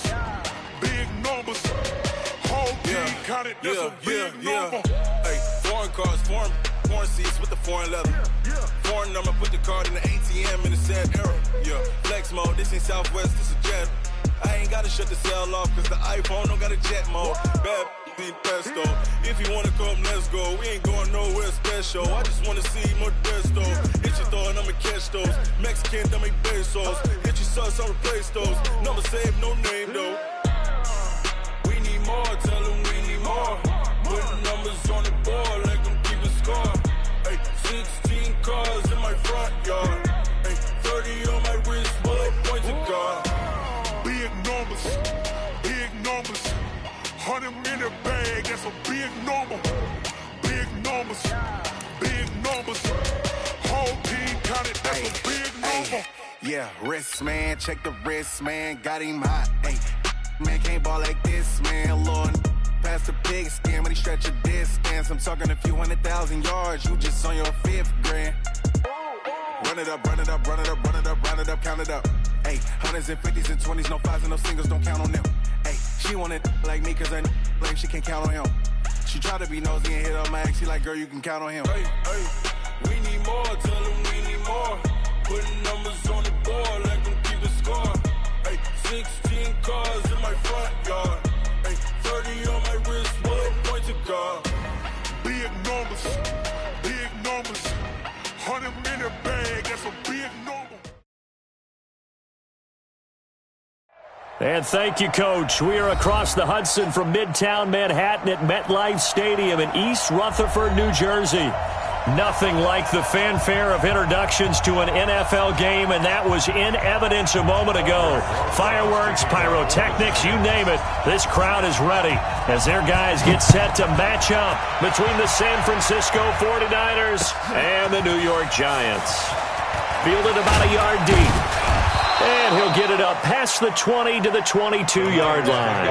numbers, big numbers. Whole team counted, that's a big number. Hey, foreign cars, foreign seats with the foreign leather. Foreign number, put the card in the ATM in the sad era. Yeah, flex mode, this ain't Southwest, this a jet. I ain't gotta shut the cell off, cause the iPhone don't got a jet mode. Bad need pesto. If you wanna come, let's go. We ain't going nowhere special. I just wanna see more desto. Hit your throw and I'ma catch those. Mexican, dummy pesos. Hit your sauce, I'll replace those. Number save, no name though. We need more, tell them we need more. Put numbers on the board, let them keep a score. Hey, 16 cars in my front yard. Hey, 30 on my wrist, bullet points of God. Big numbers, big numbers. 100 in the bag, that's a big number. Big numbers, big numbers. Whole team counted, that's a big number. Yeah, wrist man, check the wrist man, got him hot. Hey, man can't ball like this, man. Lord, past the pig skin when he stretch a distance. I'm talking a few 100,000 yards, you just on your 5th grand. Run it up, run it up, run it up, run it up, run it up, count it up. Hey, hundreds and 50s and 20s, no 5s and no singles, don't count on them. Hey, she want it like me cause I blame she can't count on him. She try to be nosy and hit up my ex, she like, girl, you can count on him. Hey, we need more, tell them we need more. Putting numbers on the board, let them keep a score. Hey, 16 cars in my front yard. Hey, 30 on my wrist, bullet points of God. Big numbers, big numbers. 100 in the bag, that's a big number. And thank you, Coach. We are across the Hudson from Midtown Manhattan at MetLife Stadium in East Rutherford, New Jersey. Nothing like the fanfare of introductions to an NFL game, and that was in evidence a moment ago. Fireworks, pyrotechnics, you name it. This crowd is ready as their guys get set to match up between the San Francisco 49ers and the New York Giants. Fielded about a yard deep. And he'll get it up past the 20 to the 22-yard line.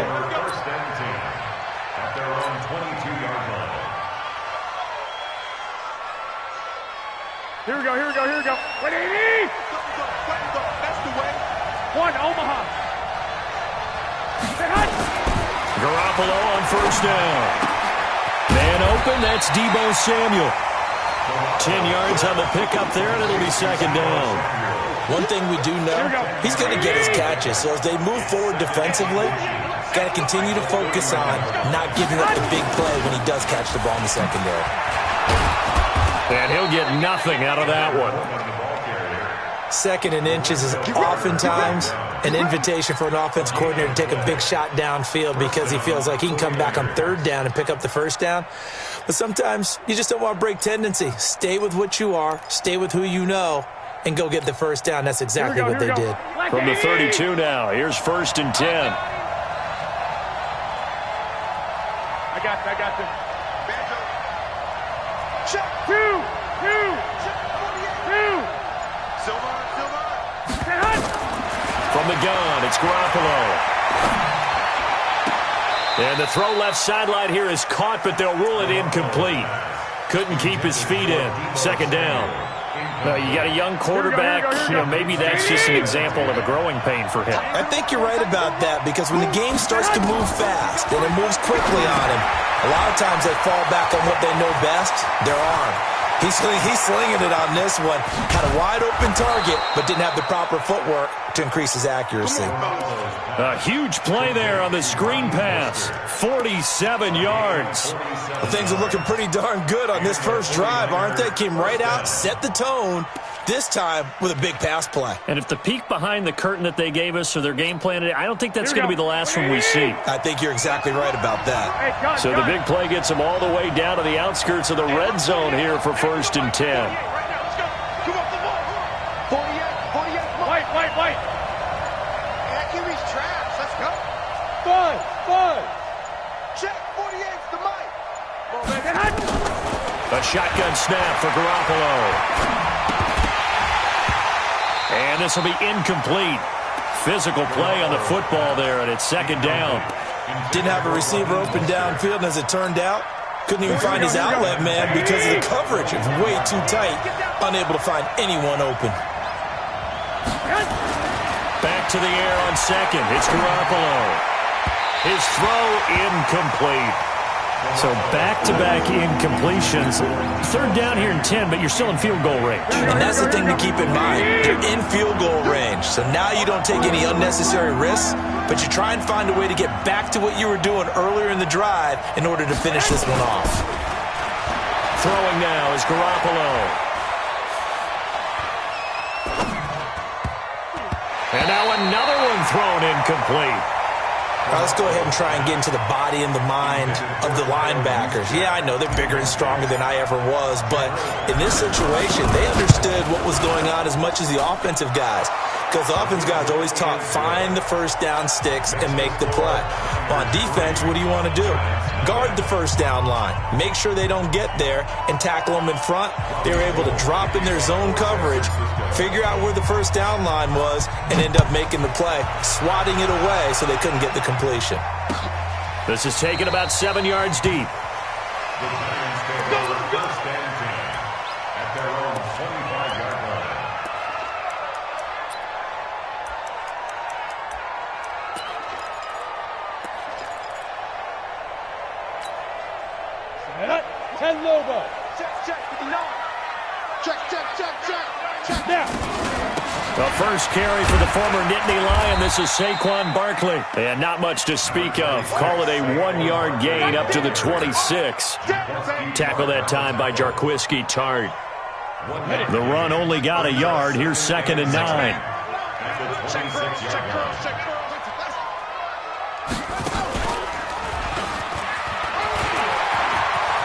Here we go, here we go, here we go. 180! That's the way. One, Omaha. Garoppolo on first down. Man open, that's Deebo Samuel. 10 yards on the pickup there, and it'll be second down. One thing we do know, he's going to get his catches. So as they move forward defensively, got to continue to focus on not giving up the big play when he does catch the ball in the secondary. And he'll get nothing out of that one. Second and inches is oftentimes an invitation for an offense coordinator to take a big shot downfield because he feels like he can come back on third down and pick up the first down. But sometimes you just don't want to break tendency. Stay with what you are, stay with who you know, and go get the first down. That's exactly what they did. From the 32 now, here's first and 10. I got this. Check. Two. Check 48. Silver. From the gun, it's Garoppolo. And the throw left sideline here is caught, but they'll rule it incomplete. Couldn't keep his feet in. Second down. You got a young quarterback. Maybe that's just an example of a growing pain for him. I think you're right about that because when the game starts to move fast and it moves quickly on him, a lot of times they fall back on what they know best, their arm. He's slinging it on this one. Had a wide-open target, but didn't have the proper footwork to increase his accuracy. A huge play there on the screen pass. 47 yards. Well, things are looking pretty darn good on this first drive, aren't they? Came right out, set the tone, this time with a big pass play. And if the peek behind the curtain that they gave us or their game plan, I don't think that's going to be the last one we see. I think you're exactly right about that. So the big play gets them all the way down to the outskirts of the red zone here for first and 10. White. That QB's trash. Let's go. Five. Check 48's the mic. A shotgun snap for Garoppolo. And this will be incomplete. Physical play on the football there, and it's second down. Didn't have a receiver open downfield, and as it turned out, couldn't even find his outlet man because of the coverage. It's way too tight, unable to find anyone open. Back to the air on second. It's Garoppolo. His throw incomplete. So back-to-back incompletions. Third down here in 10, but you're still in field goal range. And that's the thing to keep in mind. You're in field goal range. So now you don't take any unnecessary risks, but you try and find a way to get back to what you were doing earlier in the drive in order to finish this one off. Throwing now is Garoppolo. And now another one thrown incomplete. All right, let's go ahead and try and get into the body and the mind of the linebackers. Yeah, I know they're bigger and stronger than I ever was, but in this situation, they understood what was going on as much as the offensive guys. Because the offense guys always taught, find the first down sticks and make the play. On defense, what do you want to do? Guard the first down line. Make sure they don't get there and tackle them in front. They were able to drop in their zone coverage, figure out where the first down line was, and end up making the play, swatting it away so they couldn't get the completion. This is taken about 7 yards deep. Ten Lobo. Check, 59. Check. Now. The first carry for the former Nittany Lion. This is Saquon Barkley. And not much to speak of. Call it a 1-yard gain up to the 26. Tackle that time by Jarquiski Tart. The run only got a yard. Here's 2nd and 9.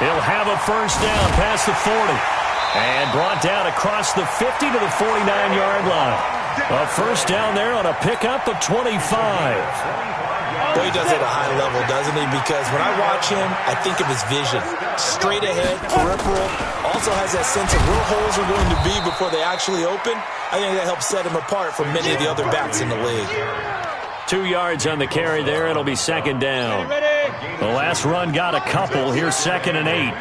He'll have a first down past the 40. And brought down across the 50 to the 49-yard line. A first down there on a pickup of 25. Boy, he does it at a high level, doesn't he? Because when I watch him, I think of his vision. Straight ahead, peripheral. Also has that sense of where holes are going to be before they actually open. I think that helps set him apart from many of the other backs in the league. 2 yards on the carry there. It'll be 2nd down. The last run got a couple. Here's 2nd and 8.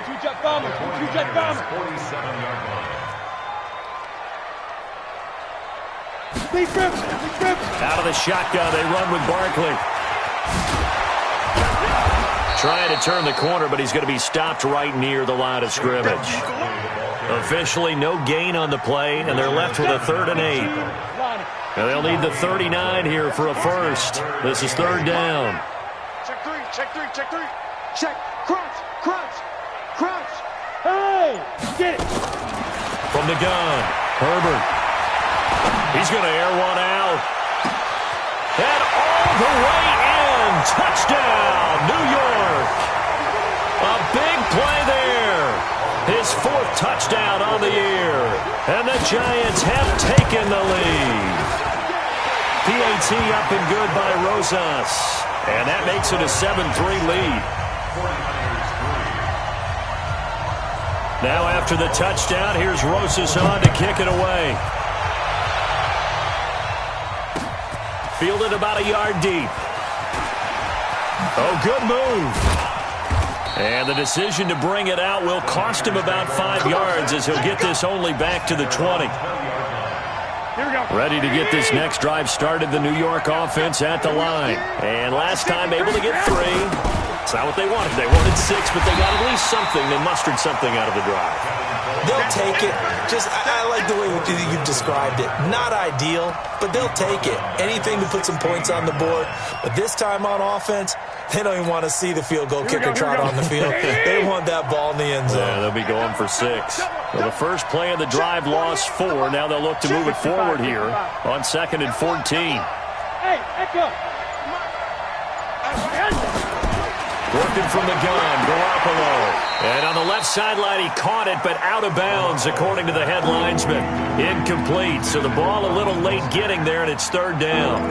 Out of the shotgun, they run with Barkley. Trying to turn the corner, but he's going to be stopped right near the line of scrimmage. Officially, no gain on the play, and they're left with a 3rd and 8. Now they'll need the 39 here for a first. This is 3rd down. Check three. Check. Crunch. Hey, get it. From the gun, Herbert. He's going to air one out. And all the way in. Touchdown, New York. A big play there. His 4th touchdown on the year. And the Giants have taken the lead. PAT up and good by Rosas. And that makes it a 7-3 lead. Now after the touchdown, here's Rosas on to kick it away. Fielded about a yard deep. Oh, good move. And the decision to bring it out will cost him about 5 yards as he'll get this only back to the 20. Ready to get this next drive started, the New York offense at the line. And last time able to get 3. It's not what they wanted. They wanted 6, but they got at least something. They mustered something out of the drive. They'll take it. I like the way you've described it. Not ideal, but they'll take it. Anything to put some points on the board. But this time on offense, they don't even want to see the field goal kicker trot on the field. They want that ball in the end zone. Yeah, they'll be going for 6. Well, the first play of the drive lost 4. Now they'll look to move it forward here on 2nd and 14. Hey, Echo. Working from the gun, Garoppolo. And on the left sideline, he caught it, but out of bounds, according to the head linesman. Incomplete, so the ball a little late getting there, and it's 3rd down.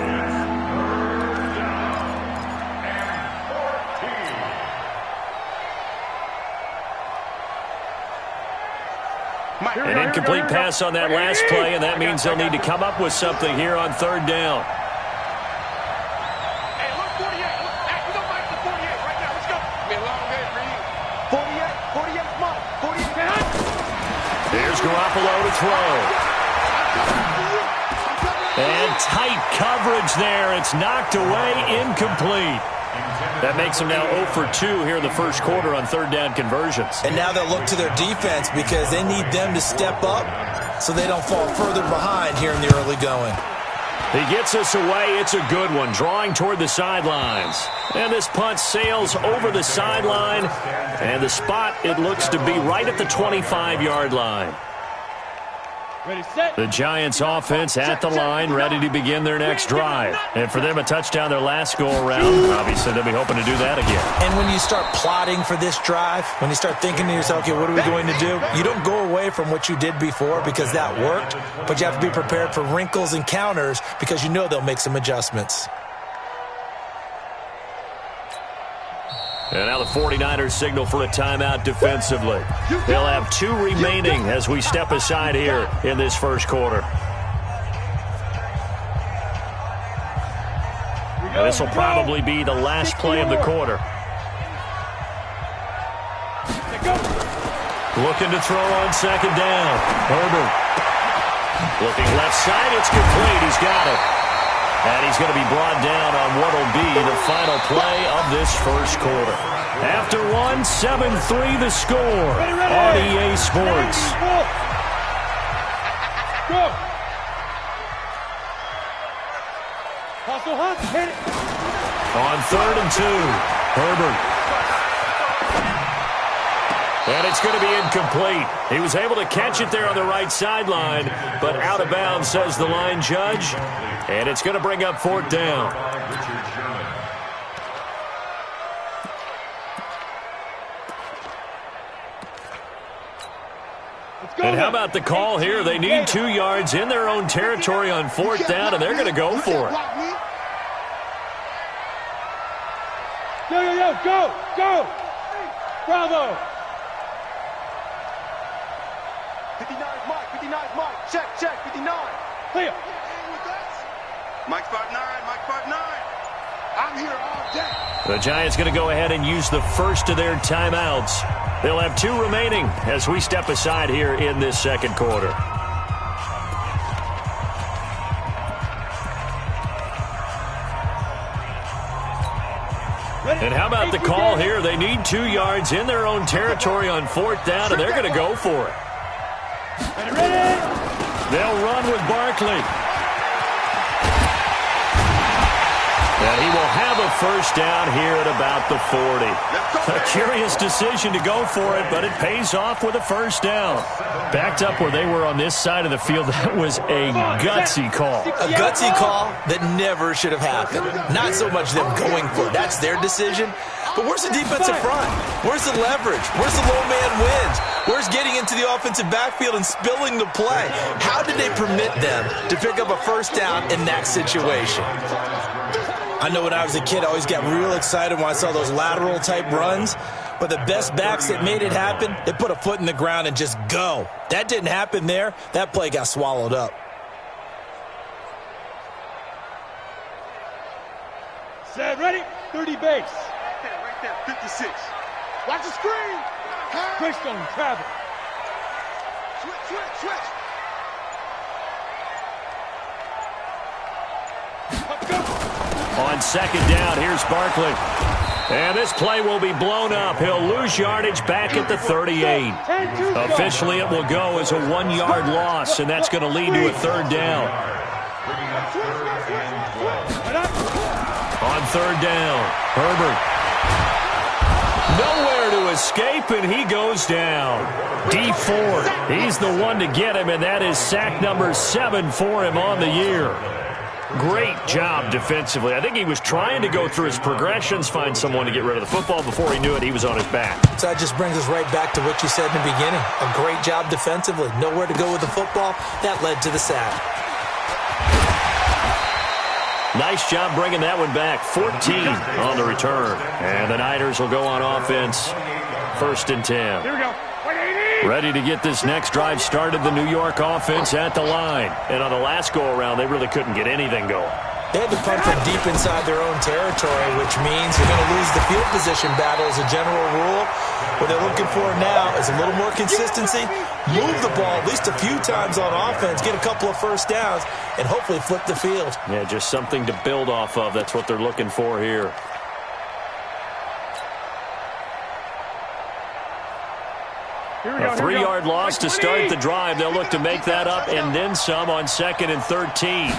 An incomplete pass on that last play, and that means they'll need to come up with something here on 3rd down. Hey, look, 48. Look, we don't like the 48 right now. Let's go. Be a long day for you. 48, come on. 48. Here's Garoppolo to throw. And tight coverage there. It's knocked away, incomplete. That makes them now 0 for 2 here in the first quarter on third down conversions. And now they'll look to their defense because they need them to step up so they don't fall further behind here in the early going. He gets us away. It's a good one, drawing toward the sidelines. And this punt sails over the sideline. And the spot, it looks to be right at the 25-yard line. The Giants offense at the line, ready to begin their next drive. And for them, a touchdown their last go-around. Obviously, they'll be hoping to do that again. And when you start plotting for this drive, when you start thinking to yourself, okay, what are we going to do? You don't go away from what you did before because that worked, but you have to be prepared for wrinkles and counters because you know they'll make some adjustments. And now the 49ers signal for a timeout defensively. They'll have 2 remaining as we step aside here in this first quarter. And this will probably be the last play of the quarter. Looking to throw on second down. Herbert. Looking left side. It's complete. He's got it. And he's going to be brought down on what will be the final play of this first quarter. After 1, 7-3 the score. RDA Sports. Go. Hustle, Hunt, hit it. On 3rd and 2, Herbert. And it's going to be incomplete. He was able to catch it there on the right sideline, but out of bounds, says the line judge. And it's going to bring up 4th down. And how about the call here? They need 2 yards in their own territory on 4th down, and they're going to go for it. Yo, go! Bravo! 59's Mike, 59's Mike. Check, 59. Clear. Mike 59. I'm here all day. The Giants going to go ahead and use the first of their timeouts. They'll have 2 remaining as we step aside here in this second quarter. And how about the call here? They need 2 yards in their own territory on 4th down, and they're going to go for it. They'll run with Barkley. And he will have a first down here at about the 40. A curious decision to go for it, but it pays off with a first down. Backed up where they were on this side of the field, that was a gutsy call. A gutsy call that never should have happened. Not so much them going for it. That's their decision. But where's the defensive front? Where's the leverage? Where's the low man wins? Where's getting into the offensive backfield and spilling the play? How did they permit them to pick up a first down in that situation? I know when I was a kid, I always got real excited when I saw those lateral-type runs. But the best backs that made it happen, they put a foot in the ground and just go. That didn't happen there. That play got swallowed up. Set, ready? 30 base. Right there, 56. Watch the screen. Greystone, travel. Switch. On second down, here's Barkley. And this play will be blown up. He'll lose yardage back at the 38. Officially, it will go as a 1-yard loss, and that's going to lead to a 3rd down. On 3rd down, Herbert. Nowhere to escape, and he goes down. D Ford, he's the one to get him, and that is sack number 7 for him on the year. Great job defensively. I think he was trying to go through his progressions, find someone to get rid of the football. Before he knew it, he was on his back. So that just brings us right back to what you said in the beginning. A great job defensively. Nowhere to go with the football. That led to the sack. Nice job bringing that one back. 14 on the return. And the Niners will go on offense. 1st and 10. Here we go. Ready to get this next drive started, the New York offense at the line. And on the last go-around, they really couldn't get anything going. They had to punt from deep inside their own territory, which means you're going to lose the field position battle as a general rule. What they're looking for now is a little more consistency, move the ball at least a few times on offense, get a couple of first downs, and hopefully flip the field. Yeah, just something to build off of. That's what they're looking for here. A 3-yard loss to start the drive. They'll look to make that up and then some on 2nd and 13.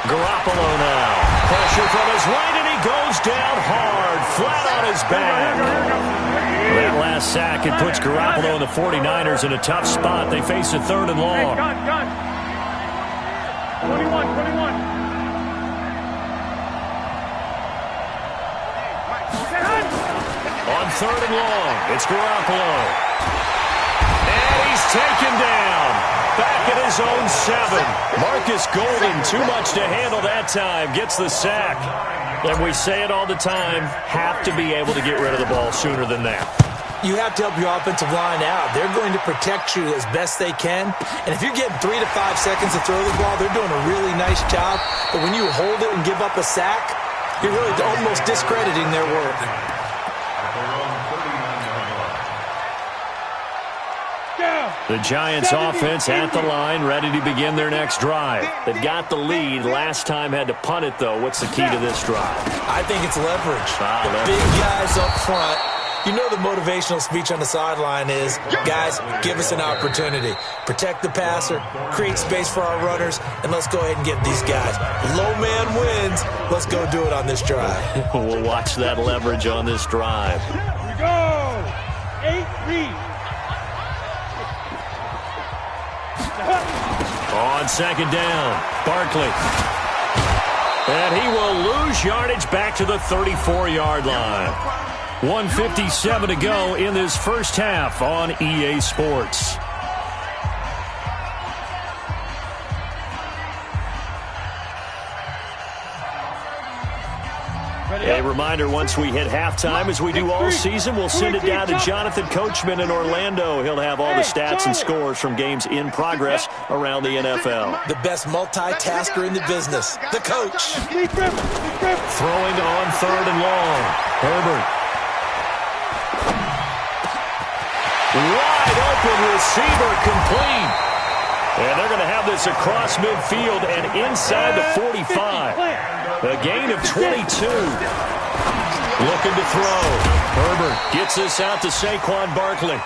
Garoppolo now. Pressure from his right, and he goes down hard, flat on his back. That last sack, it puts Garoppolo and the 49ers in a tough spot. They face a 3rd and long. 21. On 3rd and long, it's Garoppolo. And he's taken down. Back at his own 7. Marcus Golden, too much to handle that time, gets the sack. And we say it all the time, have to be able to get rid of the ball sooner than that. You have to help your offensive line out. They're going to protect you as best they can. And if you're getting 3 to 5 seconds to throw the ball, they're doing a really nice job. But when you hold it and give up a sack, you're really almost discrediting their work. The Giants offense at the line, ready to begin their next drive. They've got the lead. Last time had to punt it, though. What's the key to this drive? I think it's leverage. The big guys up front. You know the motivational speech on the sideline is, guys, give us an opportunity. Protect the passer, create space for our runners, and let's go ahead and get these guys. Low man wins. Let's go do it on this drive. We'll watch that leverage on this drive. Here we go. 8-3. On 2nd down, Barkley. And he will lose yardage back to the 34-yard line. 1:57 to go in this first half on EA Sports. A reminder, once we hit halftime, as we do all season, we'll send it down to Jonathan Coachman in Orlando. He'll have all the stats and scores from games in progress around the NFL. The best multitasker in the business, the coach. Throwing on 3rd and long. Herbert. Wide open receiver, complete. And they're going to have this across midfield and inside the 45. A gain of 22. Looking to throw. Herbert gets this out to Saquon Barkley.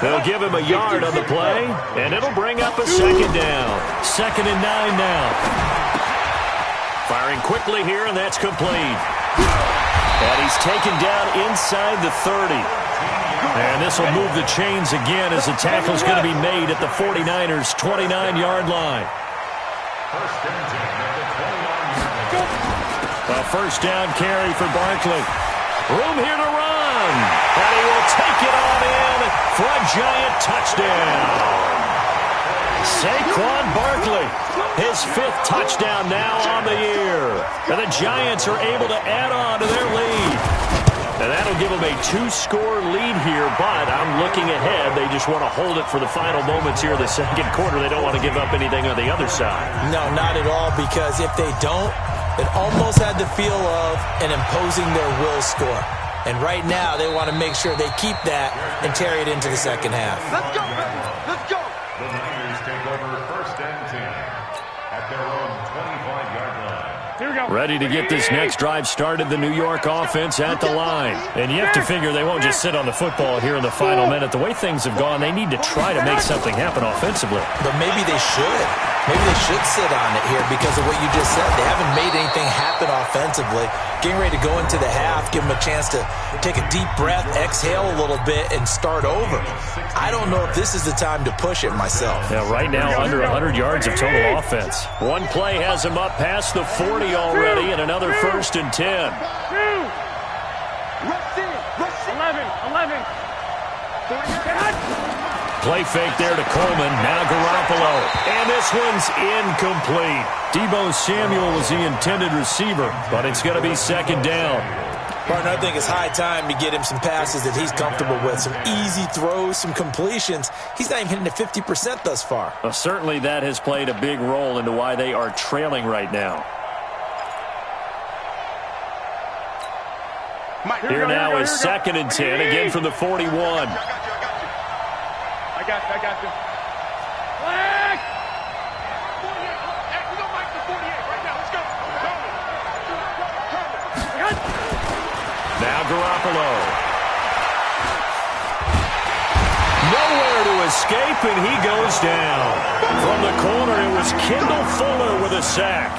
They'll give him a yard on the play, and it'll bring up a 2nd down. 2nd and 9 now. Firing quickly here, and that's complete. And he's taken down inside the 30. And this will move the chains again as the tackle is going to be made at the 49ers' 29-yard line. A first down carry for Barkley. Room here to run. And he will take it on in for a Giant touchdown. Saquon Barkley, his 5th touchdown now on the year. And the Giants are able to add on to their lead. And that'll give them a 2-score lead here, but I'm looking ahead. They just want to hold it for the final moments here of the 2nd quarter. They don't want to give up anything on the other side. No, not at all, because if they don't, it almost had the feel of an imposing their will score. And right now, they want to make sure they keep that and carry it into the 2nd half. Let's go, let's go. The Niners take over 1st and 10 at their own 25-yard line. Ready to get this next drive started, the New York offense at the line. And you have to figure they won't just sit on the football here in the final minute. The way things have gone, they need to try to make something happen offensively. But maybe they should. Maybe they should sit on it here because of what you just said. They haven't made anything happen offensively. Getting ready to go into the half, give them a chance to take a deep breath, exhale a little bit, and start over. I don't know if this is the time to push it myself. Yeah, right now, under 100 yards of total offense. One play has him up past the 40 already, and another 1st and 10. 11. Play fake there to Coleman. Now Garoppolo. And this one's incomplete. Deebo Samuel was the intended receiver, but it's going to be 2nd down. Partner, I think it's high time to get him some passes that he's comfortable with, some easy throws, some completions. He's not even hitting at 50% thus far. Well, certainly that has played a big role into why they are trailing right now. Here now is 2nd and 10, again from the 41. I got you. Flag! Hey, we don't like the 48 right now. Let's go. Now Garoppolo. Nowhere to escape, and he goes down. From the corner, it was Kendall Fuller with a sack.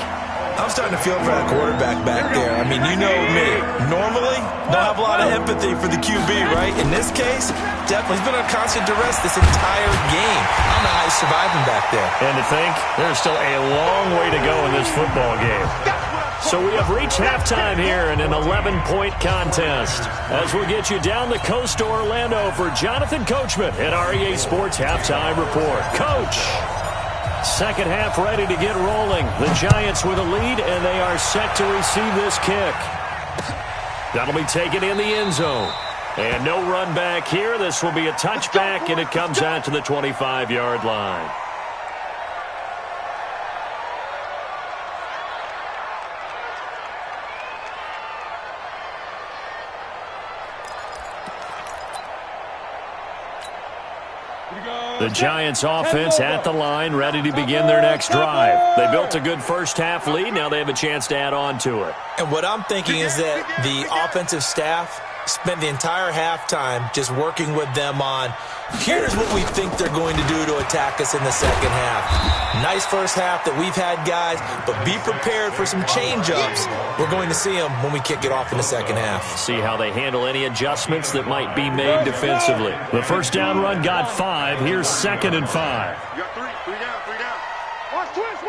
I'm starting to feel for that quarterback back there. I mean, you know me. Normally, don't have a lot of empathy for the QB, right? In this case, definitely. He's been on constant duress this entire game. I don't know how he's surviving back there. And to think, there's still a long way to go in this football game. So we have reached halftime here in an 11-point contest. As we'll get you down the coast to Orlando for Jonathan Coachman at REA Sports Halftime Report. Coach! Second half ready to get rolling. The Giants with a lead, and they are set to receive this kick. That'll be taken in the end zone. And no run back here. This will be a touchback, and it comes out to the 25-yard line. The Giants offense at the line, ready to begin their next drive. They built a good first half lead. Now they have a chance to add on to it. And what I'm thinking is that the offensive staff spent the entire halftime just working with them on, here's what we think they're going to do to attack us in the second half. Nice first half that we've had, guys, but be prepared for some change-ups. We're going to see them when we kick it off in the second half. See how they handle any adjustments that might be made defensively. The first down run got 5. Here's 2nd and 5. You got three down. Watch twist.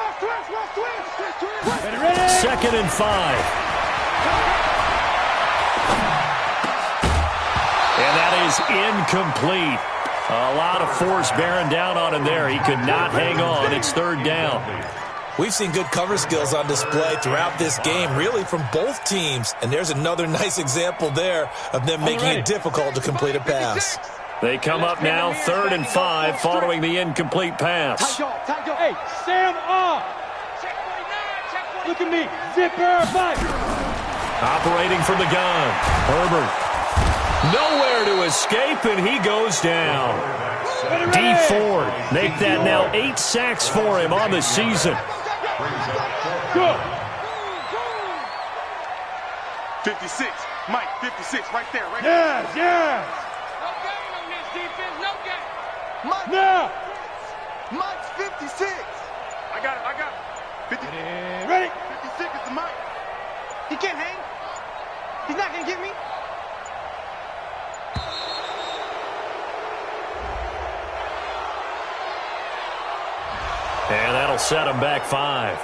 2nd and 5. And that is incomplete. A lot of force bearing down on him there. He could not hang on. It's 3rd down. We've seen good cover skills on display throughout this game, really from both teams. And there's another nice example there of them making it difficult to complete a pass. They come up now 3rd and 5 following the incomplete pass. Hey, Sam off. Look at me. Zipper, fight. Operating from the gun. Herbert. Nowhere to escape, and he goes down. D. Ford make that now 8 sacks for him on the season. Good. 56. Mike, 56 right there. Yes. No game on this defense. No game. Mike. Now. Mike's 56. I got it. 50. Ready. 56 is the Mike. He can't hang. He's not going to get me. And that'll set him back 5.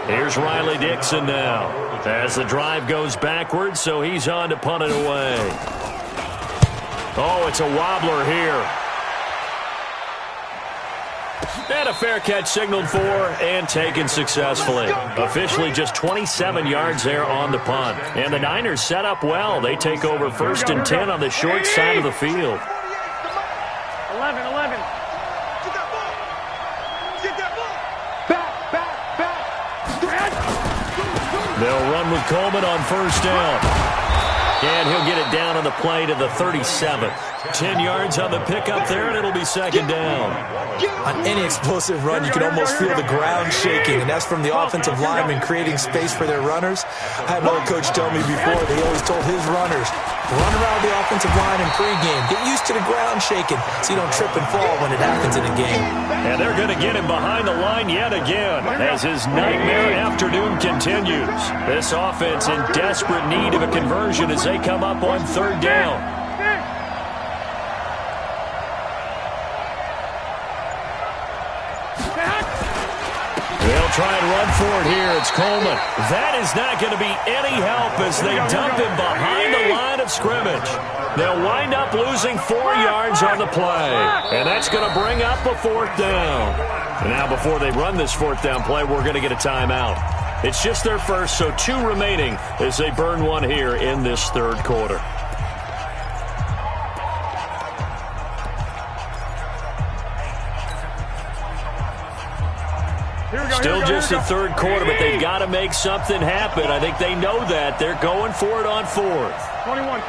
Here's Riley Dixon now as the drive goes backwards, so he's on to punt it away. Oh, it's a wobbler here. And a fair catch signaled for and taken successfully. Officially just 27 yards there on the punt. And the Niners set up well. They take over 1st and 10 on the short side of the field. 11. Get that ball. Back. They'll run with Coleman on 1st down. And he'll get it down on the play to the 37. 10 yards on the pickup there, and it'll be 2nd down. On any explosive run, you can almost feel the ground shaking, and that's from the offensive linemen creating space for their runners. I had another coach tell me before that he always told his runners, run around the offensive line in pregame. Get used to the ground shaking so you don't trip and fall when it happens in a game. And they're going to get him behind the line yet again as his nightmare afternoon continues. This offense in desperate need of a conversion as they come up on 3rd down. They'll try and run for it here. It's Coleman. That is not going to be any help as they dump him behind the line of scrimmage. They'll wind up losing 4 yards on the play. And that's going to bring up a 4th down. And now before they run this 4th down play, we're going to get a timeout. It's just their first, so 2 remaining as they burn one here in this third quarter. Still just the third quarter, but they've got to make something happen. I think they know that. They're going for it on 4th. 21.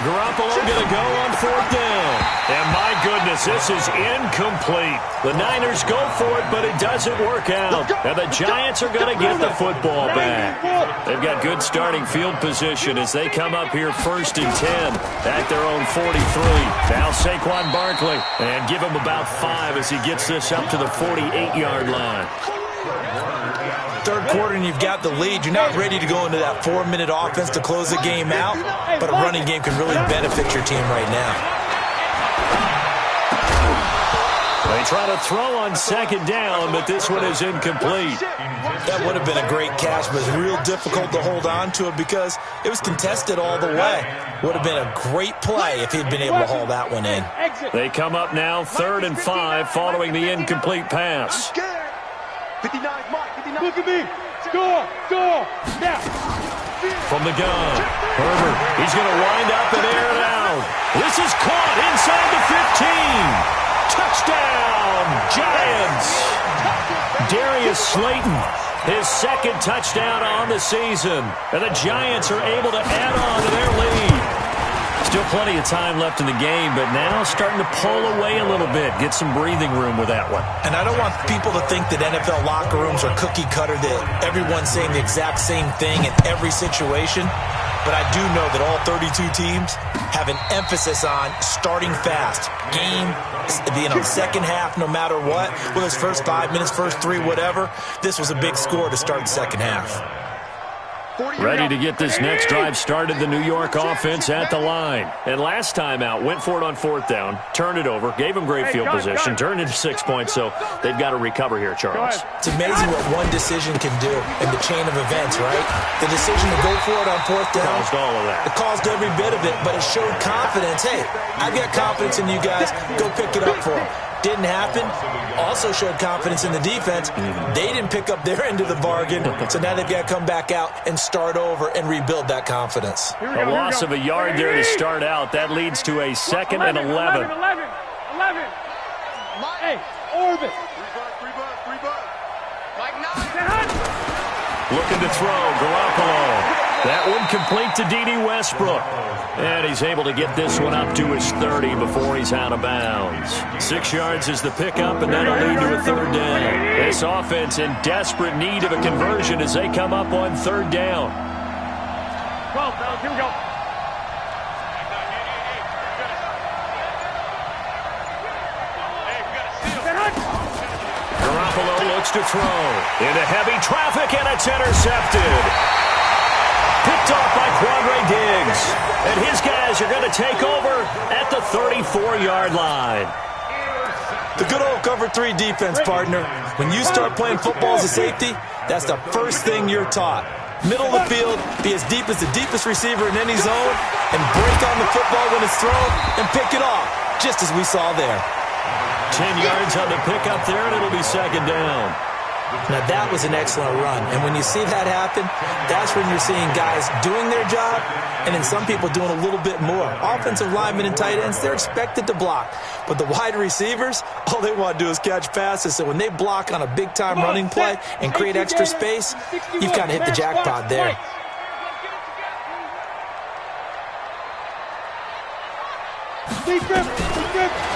Garoppolo going to go on 4th down. And my goodness, this is incomplete. The Niners go for it, but it doesn't work out. And the Giants are going to get the football back. They've got good starting field position as they come up here 1st and 10 at their own 43. Now Saquon Barkley, and give him about 5 as he gets this up to the 48-yard line. Third quarter and you've got the lead. You're not ready to go into that 4-minute offense to close the game out, but a running game can really benefit your team right now. They try to throw on 2nd down, but this one is incomplete. That would have been a great catch, but it's real difficult to hold on to it because it was contested all the way. Would have been a great play if he'd been able to haul that one in. They come up now 3rd and 5 following the incomplete pass. 59, Mike, 59. Look at me. Score. Now. From the gun, Herbert, he's going to wind up and air it out. This is caught inside the 15. Touchdown, Giants. Darius Slayton, his 2nd touchdown on the season. And the Giants are able to add on to their lead. Still plenty of time left in the game, but now starting to pull away a little bit. Get some breathing room with that one. And I don't want people to think that NFL locker rooms are cookie cutter, that everyone's saying the exact same thing in every situation. But I do know that all 32 teams have an emphasis on starting fast. Game, second half, no matter what. Whether it's first 5 minutes, first 3, whatever. This was a big score to start the second half. Ready to get this next drive started, the New York offense at the line. And last time out, went for it on 4th down, turned it over, gave them great field position, turned into 6 points, so they've got to recover here, Charles. It's amazing what one decision can do in the chain of events, right? The decision to go for it on 4th down. Caused all of that. It caused every bit of it, but it showed confidence. Hey, I've got confidence in you guys. Go pick it up for them. Didn't happen. Also showed confidence in the defense. They didn't pick up their end of the bargain, so now they've got to come back out and start over and rebuild that confidence. A loss of a yard there to start out. That leads to a 2nd and 11. 11. Hey, orbit. Looking to throw, Garoppolo. That one complete to D.D. Westbrook. And he's able to get this one up to his 30 before he's out of bounds. 6 yards is the pickup, and that'll lead to a 3rd down. This offense in desperate need of a conversion as they come up on 3rd down. 12, fellas, here we go. Garoppolo looks to throw. Into heavy traffic, and it's intercepted. Picked off by Quandre Diggs. And his guys are going to take over at the 34-yard line. The good old cover 3 defense, partner. When you start playing football as a safety, that's the first thing you're taught. Middle of the field, be as deep as the deepest receiver in any zone, and break on the football when it's thrown, and pick it off, just as we saw there. 10 yards on the pickup there, and it'll be 2nd down. Now, that was an excellent run. And when you see that happen, that's when you're seeing guys doing their job and then some people doing a little bit more. Offensive linemen and tight ends, they're expected to block. But the wide receivers, all they want to do is catch passes. So when they block on a big-time running play and create extra space, you've kind of hit the jackpot there.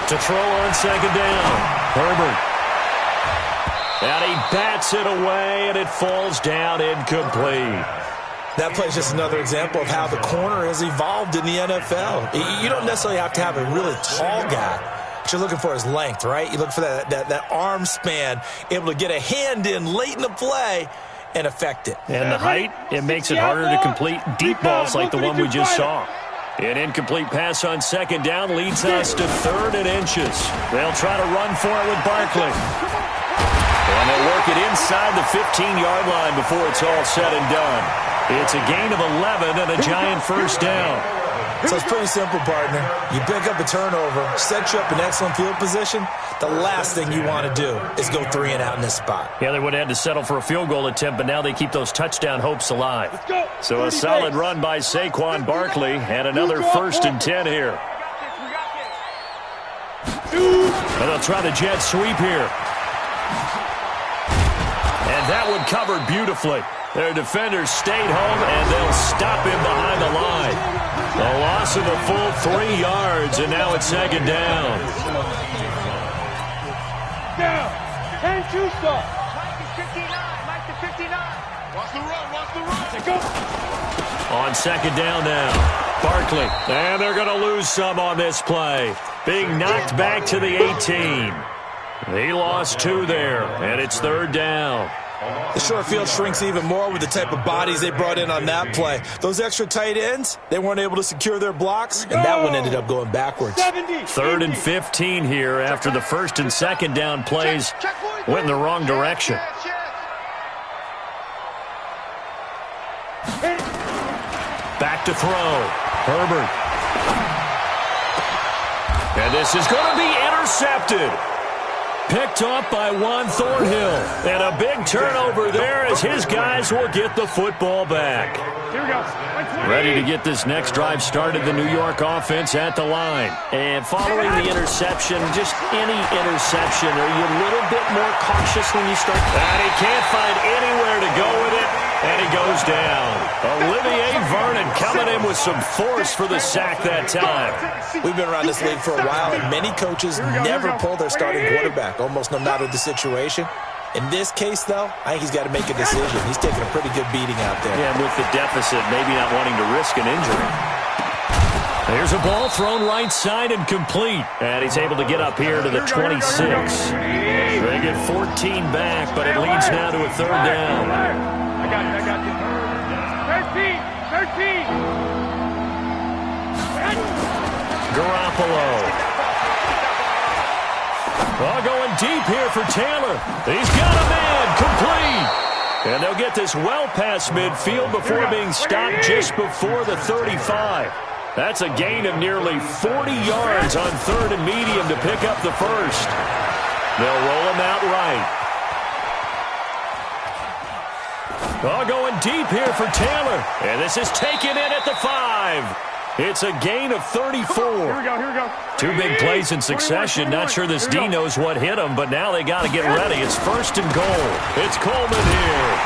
To throw on 2nd down, Herbert. And he bats it away, and it falls down incomplete. That play is just another example of how the corner has evolved in the NFL. You don't necessarily have to have a really tall guy. What you're looking for is length, right? You look for that arm span, able to get a hand in late in the play and affect it. And the height, it makes it harder to complete deep balls like the one we just saw. An incomplete pass on 2nd down leads us to 3rd and inches. They'll try to run for it with Barkley. And they'll work it inside the 15-yard line before it's all said and done. It's a gain of 11 and a Giant 1st down. So it's pretty simple, partner. You pick up a turnover, set you up in excellent field position. The last thing you want to do is go 3 and out in this spot. Yeah, they would have had to settle for a field goal attempt, but now they keep those touchdown hopes alive. So a solid run by Saquon Barkley and another 1st and 10 here. And they'll try the jet sweep here. And that one covered beautifully. Their defenders stayed home, and they'll stop him behind the line. A loss of a full 3 yards, and now it's 2nd down. Down. 10-2 stop. Mike is 59. Mike is 59. Watch the run. Watch the run. Go. On 2nd down now, Barkley. And they're going to lose some on this play. Being knocked back to the 18. He lost 2 there, and it's 3rd down. The short field shrinks even more with the type of bodies they brought in on that play. Those extra tight ends, they weren't able to secure their blocks, and that one ended up going backwards. 3rd and 15 here after the 1st and 2nd down plays went in the wrong direction. Back to throw. Herbert. And this is going to be intercepted. Picked off by Juan Thornhill. And a big turnover there as his guys will get the football back. Here we go. Ready to get this next drive started, the New York offense at the line. And following the interception, just any interception, are you a little bit more cautious when you start? And he can't find anywhere to go with it, and he goes down. Olivier Vernon coming in with some force for the sack that time. We've been around this league for a while, and many coaches never pull their starting quarterback, almost no matter the situation. In this case, though, I think he's got to make a decision. He's taking a pretty good beating out there. Yeah, with the deficit, maybe not wanting to risk an injury. There's a ball thrown right side and complete. And he's able to get up here to the 26. They get 14 back, but it leads now to a 3rd down. I got you. 13. Garoppolo. Oh, going deep here for Taylor. He's got a man, complete. And they'll get this well past midfield before being stopped just before the 35. That's a gain of nearly 40 yards on 3rd and medium to pick up the 1st. They'll roll him out right. Oh, going deep here for Taylor. And this is taken in at the 5. It's a gain of 34. Here we go. 2 big plays in succession. Not sure this D knows what hit him, but now they got to get ready. It's 1st and goal. It's Coleman here.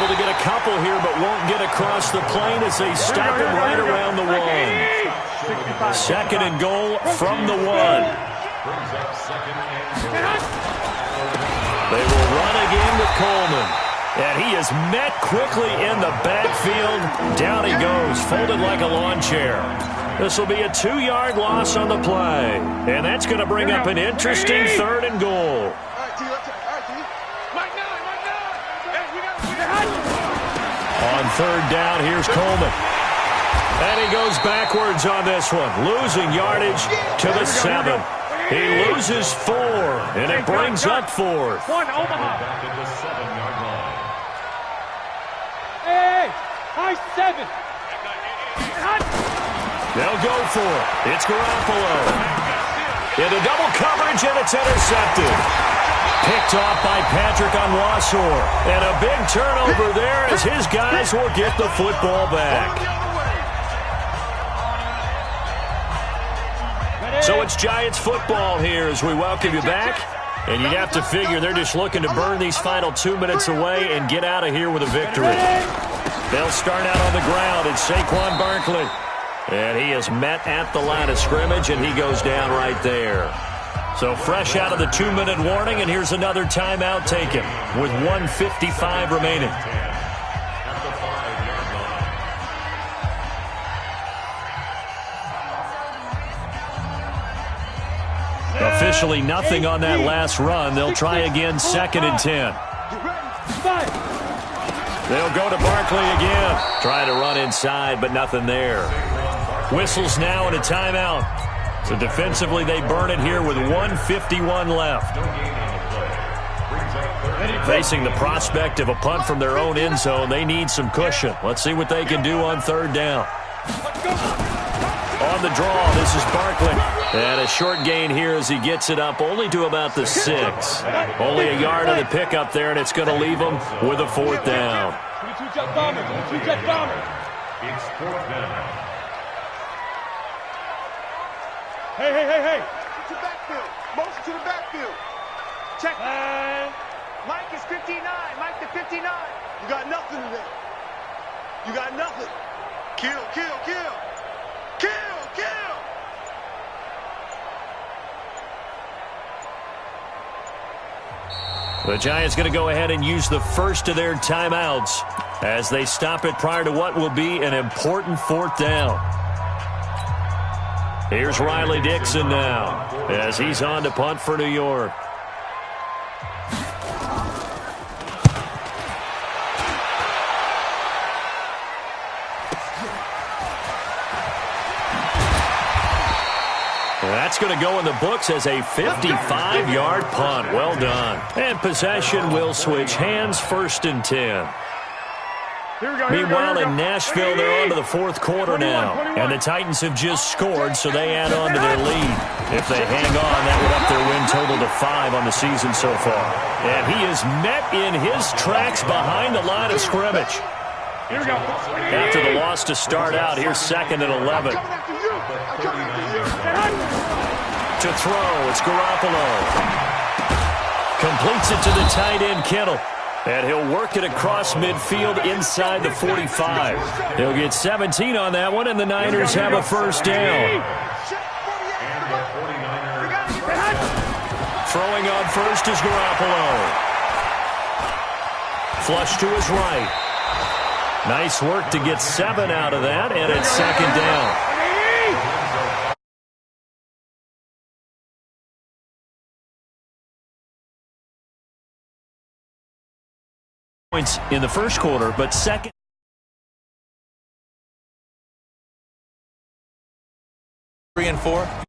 Able to get a couple here, but won't get across the plane as they stop him right around the 1. 2nd and goal from the 1. They will run again with Coleman. And he is met quickly in the backfield. Down he goes, folded like a lawn chair. This will be a 2-yard loss on the play. And that's going to bring up an interesting 3rd and goal. On 3rd down, here's Coleman. And he goes backwards on this one, losing yardage to the 7. He loses 4, and it brings up 4th. One, Omaha. Hey, high 7. They'll go for it. It's Garoppolo. Into double coverage, and it's intercepted. Picked off by Patrick Onwuasor. And a big turnover there as his guys will get the football back. So it's Giants football here as we welcome you back. And you'd have to figure they're just looking to burn these final 2 minutes away and get out of here with a victory. They'll start out on the ground. It's Saquon Barkley. And he is met at the line of scrimmage, and he goes down right there. So fresh out of the 2-minute warning, and here's another timeout taken with 1:55 remaining. Officially nothing on that last run. They'll try again, 2nd and 10. They'll go to Barkley again. Trying to run inside, but nothing there. Whistles now and a timeout. So defensively, they burn it here with 1:51 left. Facing the prospect of a punt from their own end zone, they need some cushion. Let's see what they can do on 3rd down. On the draw, this is Barkley. And a short gain here as he gets it up only to about the 6. Only a yard on the pickup there, and it's going to leave him with a 4th down. 22 Jet Bombers, 22 Jet Bombers. It's 4th down. Hey. To backfield. Motion to the backfield. Check. Mike is 59. Mike to 59. You got nothing today. You got nothing. Kill. The Giants going to go ahead and use the first of their timeouts as they stop it prior to what will be an important 4th down. Here's Riley Dixon now as he's on to punt for New York. That's going to go in the books as a 55-yard punt. Well done. And possession will switch hands, 1st and 10. Meanwhile, in Nashville, they're on to the 4th quarter now. And the Titans have just scored, so they add on to their lead. If they hang on, that would up their win total to 5 on the season so far. And he is met in his tracks behind the line of scrimmage. After the loss to start out, here's 2nd and 11. To throw, it's Garoppolo. Completes it to the tight end, Kittle. And he'll work it across midfield inside the 45. He'll get 17 on that one, and the Niners have a 1st down. Throwing on first is Garoppolo. Flush to his right. Nice work to get 7 out of that, and it's 2nd down. Points in the first quarter, but second. 3 and 4.